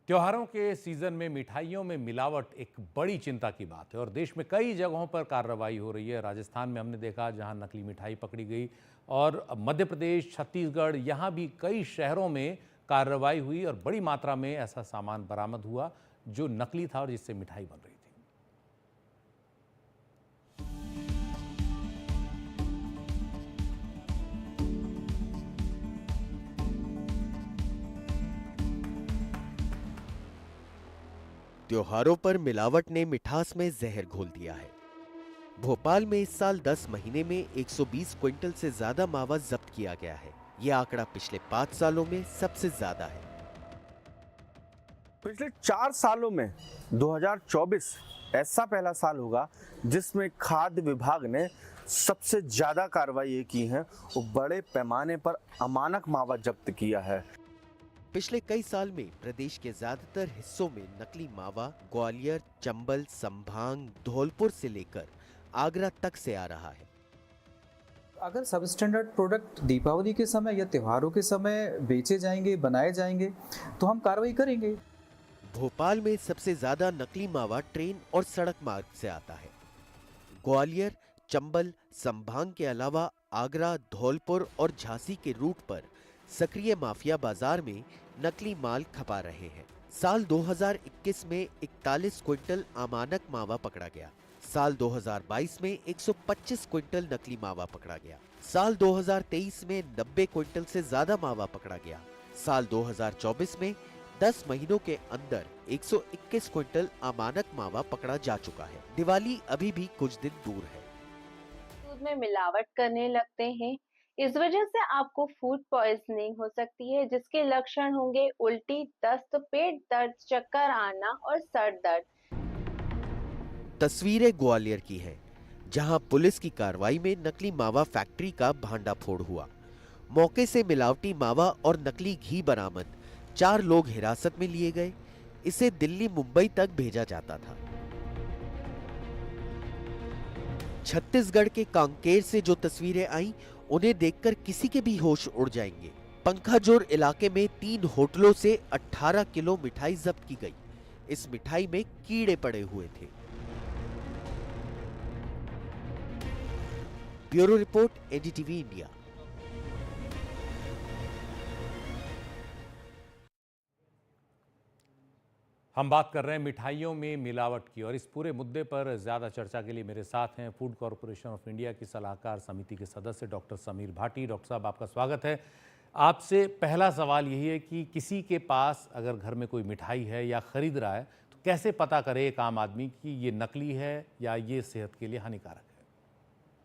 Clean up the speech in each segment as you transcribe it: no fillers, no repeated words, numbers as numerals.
त्योहारों के सीजन में मिठाइयों में मिलावट एक बड़ी चिंता की बात है और देश में कई जगहों पर कार्रवाई हो रही है। राजस्थान में हमने देखा जहां नकली मिठाई पकड़ी गई और मध्य प्रदेश, छत्तीसगढ़, यहां भी कई शहरों में कार्रवाई हुई और बड़ी मात्रा में ऐसा सामान बरामद हुआ जो नकली था और जिससे मिठाई बन रही थी। त्योहारों पर मिलावट ने मिठास में जहर घोल दिया है। भोपाल में इस साल 10 महीने में 120 क्विंटल से ज्यादा मावा जब्त किया गया है। यह आंकड़ा पिछले 5 सालों में सबसे ज्यादा है। पिछले 4 सालों में 2024 ऐसा पहला साल होगा जिसमें खाद्य विभाग ने सबसे ज्यादा कार्रवाई की है। वो बड़े पैमाने पर अमानक मावा जब्त किया है। पिछले कई साल में प्रदेश के ज्यादातर हिस्सों में नकली मावा ग्वालियर, चंबल, संभाग, धौलपुर से लेकर आगरा तक से आ रहा है। अगर सब स्टैंडर्ड प्रोडक्ट दीपावली के समय या त्योहारों के समय बेचे जाएंगे, बनाए जाएंगे, तो हम कार्रवाई करेंगे। भोपाल में सबसे ज्यादा नकली मावा ट्रेन और सड़क मार्ग से आता है। ग्वालियर, चंबल, संभाग के अलावा आगरा, धौलपुर और झांसी के रूट पर सक्रिय माफिया बाजार में नकली माल खपा रहे हैं। साल 2021 में 41 क्विंटल अमानक मावा पकड़ा गया। साल 2022 में 125 क्विंटल नकली मावा पकड़ा गया। साल 2023 में 90 क्विंटल से ज्यादा मावा पकड़ा गया। साल 2024 में 10 महीनों के अंदर 121 क्विंटल अमानक मावा पकड़ा जा चुका है। दिवाली अभी भी कुछ दिन दूर है। दूध में मिलावट करने लगते हैं। इस वजह से आपको फूड पॉइजनिंग हो सकती है, जिसके लक्षण होंगे उल्टी, दस्त, पेट दर्द, चक्कर आना और सर दर्द। तस्वीरें ग्वालियर की हैं, जहां पुलिस की कार्रवाई में नकली मावा फैक्ट्री का भांडाफोड़ हुआ। मौके से मिलावटी मावा और नकली घी बरामद। 4 लोग हिरासत में लिए गए। इसे दिल्ली, मुंबई तक भेजा जाता था। छत्तीसगढ़ के कांकेर से जो तस्वीरें आई, उन्हें देखकर किसी के भी होश उड़ जाएंगे। पंखाजोर इलाके में 3 होटलों से 18 किलो मिठाई जब्त की गई। इस मिठाई में कीड़े पड़े हुए थे। Bureau report, NDTV India. हम बात कर रहे हैं मिठाइयों में मिलावट की और इस पूरे मुद्दे पर ज़्यादा चर्चा के लिए मेरे साथ हैं फूड कॉरपोरेशन ऑफ इंडिया की सलाहकार समिति के सदस्य डॉक्टर समीर भाटी। डॉक्टर साहब, आपका स्वागत है। आपसे पहला सवाल यही है कि किसी के पास अगर घर में कोई मिठाई है या ख़रीद रहा है तो कैसे पता करे एक आम आदमी कि ये नकली है या ये सेहत के लिए हानिकारक है?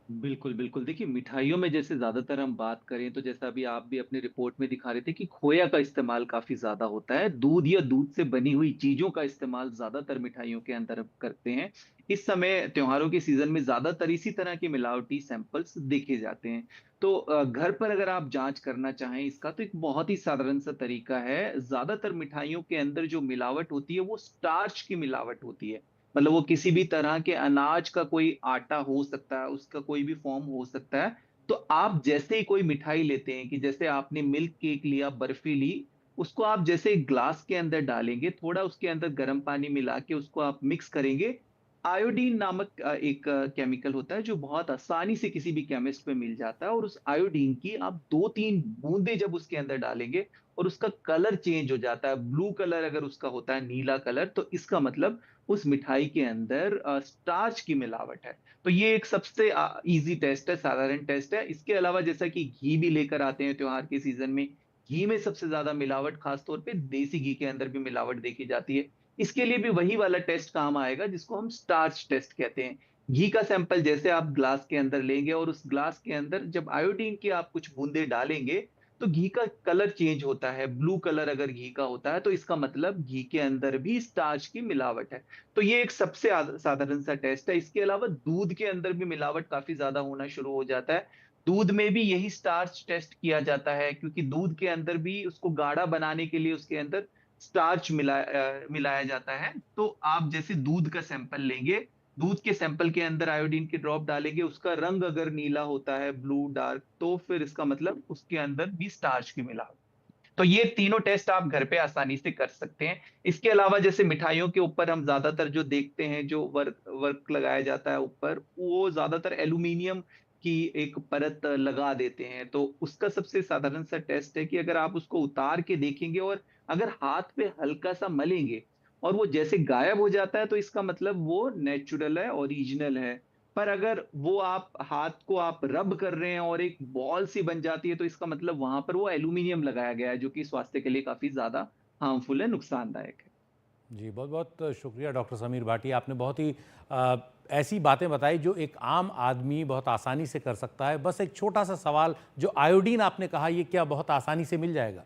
बिल्कुल, बिल्कुल। देखिए, मिठाइयों में जैसे ज़्यादातर हम बात करें, तो जैसा अभी आप भी अपनी रिपोर्ट में दिखा रहे थे कि खोया का इस्तेमाल काफ़ी ज़्यादा होता है। दूध या दूध से बनी हुई चीज़ों का इस्तेमाल ज़्यादातर मिठाइयों के अंदर अब करते हैं। इस समय त्योहारों के सीज़न में ज़्यादातर इसी तरह के मिलावटी सैंपल्स देखे जाते हैं। तो घर पर अगर आप जाँच करना चाहें इसका, तो एक बहुत ही साधारण सा तरीका है। ज़्यादातर मिठाइयों के अंदर जो मिलावट होती है, वो स्टार्च की मिलावट होती है। मतलब वो किसी भी तरह के अनाज का कोई आटा हो सकता है, उसका कोई भी फॉर्म हो सकता है। तो आप जैसे ही कोई मिठाई लेते हैं, कि जैसे आपने मिल्क केक लिया, बर्फी ली, उसको आप जैसे ग्लास के अंदर डालेंगे, थोड़ा उसके अंदर गर्म पानी मिला के उसको आप मिक्स करेंगे। आयोडीन नामक एक केमिकल होता है जो बहुत आसानी से किसी भी केमिस्ट पे मिल जाता है, और उस आयोडीन की आप 2-3 बूंदे जब उसके अंदर डालेंगे और उसका कलर चेंज हो जाता है, ब्लू कलर अगर उसका होता है, नीला कलर, तो इसका मतलब उस मिठाई के अंदर स्टार्च की मिलावट है। तो ये एक सबसे ईज़ी टेस्ट है, साधारण टेस्ट है। इसके अलावा जैसा कि घी भी लेकर आते हैं त्योहार के सीज़न में, घी में सबसे ज़्यादा मिलावट, खास तौर पे देसी घी के अंदर भी मिलावट देखी जाती है। इसके लिए भी वही वाला टेस्ट काम आएगा जिसको हम स्टार्च टेस्ट कहते हैं। घी का सैंपल जैसे आप ग्लास के अंदर लेंगे और उस ग्लास के अंदर जब आयोडीन की आप कुछ बूंदे डालेंगे, तो घी का कलर चेंज होता है। ब्लू कलर अगर घी का होता है, तो इसका मतलब घी के अंदर भी स्टार्च की मिलावट है। तो ये एक सबसे साधारण सा टेस्ट है। इसके अलावा दूध के अंदर भी मिलावट काफ़ी ज़्यादा होना शुरू हो जाता है। दूध में भी यही स्टार्च टेस्ट किया जाता है, क्योंकि दूध के अंदर भी उसको गाढ़ा बनाने के लिए उसके अंदर स्टार्च मिलाया जाता है। तो आप जैसे दूध का सैंपल लेंगे, दूध के सैंपल के अंदर आयोडीन की ड्रॉप डालेंगे, उसका रंग अगर नीला होता है, ब्लू डार्क, तो फिर इसका मतलब उसके अंदर भी स्टार्च की मिलावट। तो ये तीनों टेस्ट आप घर पे आसानी से कर सकते हैं। इसके अलावा जैसे मिठाइयों के ऊपर हम ज्यादातर जो देखते हैं, जो वर्क वर्क लगाया जाता है ऊपर, वो ज्यादातर एल्यूमिनियम की एक परत लगा देते हैं। तो उसका सबसे साधारण सा टेस्ट है कि अगर आप उसको उतार के देखेंगे और अगर हाथ पे हल्का सा मलेंगे और वो जैसे गायब हो जाता है, तो इसका मतलब वो नेचुरल है, ओरिजिनल है। पर अगर वो आप हाथ को आप रब कर रहे हैं और एक बॉल सी बन जाती है, तो इसका मतलब वहां पर वो एल्यूमिनियम लगाया गया है, जो कि स्वास्थ्य के लिए काफी ज्यादा हार्मफुल है, नुकसानदायक है। जी, बहुत बहुत शुक्रिया डॉक्टर समीर भाटी। आपने बहुत ही ऐसी बातें बताई जो एक आम आदमी बहुत आसानी से कर सकता है। बस एक छोटा सा सवाल, जो आयोडीन आपने कहा, ये क्या बहुत आसानी से मिल जाएगा?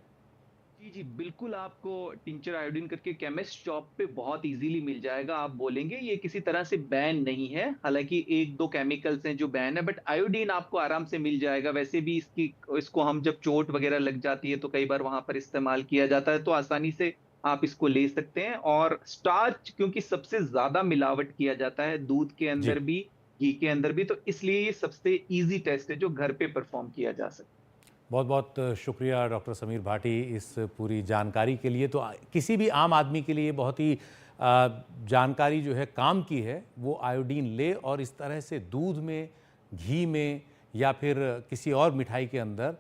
जी, जी, बिल्कुल आपको टिंचर आयोडीन करके केमिस्ट शॉप पे बहुत इजीली मिल जाएगा। आप बोलेंगे, ये किसी तरह से बैन नहीं है। हालाँकि 1-2 केमिकल्स हैं जो बैन है, बट आयोडीन आपको आराम से मिल जाएगा। वैसे भी इसको हम जब चोट वगैरह लग जाती है तो कई बार वहाँ पर इस्तेमाल किया जाता है, तो आसानी से आप इसको ले सकते हैं। और स्टार्च क्योंकि सबसे ज़्यादा मिलावट किया जाता है दूध के अंदर जी, भी, घी के अंदर भी, तो इसलिए ये सबसे ईज़ी टेस्ट है जो घर पे परफॉर्म किया जा सकता है। बहुत बहुत शुक्रिया डॉक्टर समीर भाटी इस पूरी जानकारी के लिए। तो किसी भी आम आदमी के लिए बहुत ही जानकारी जो है काम की है। वो आयोडीन ले और इस तरह से दूध में, घी में या फिर किसी और मिठाई के अंदर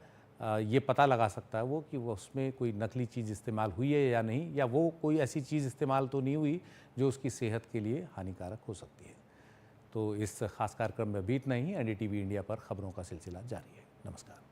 ये पता लगा सकता है वो कि वो उसमें कोई नकली चीज़ इस्तेमाल हुई है या नहीं, या वो कोई ऐसी चीज़ इस्तेमाल तो नहीं हुई जो उसकी सेहत के लिए हानिकारक हो सकती है। तो इस खास कार्यक्रम में अभी इतना ही। एनडीटीवी इंडिया पर खबरों का सिलसिला जारी है। नमस्कार।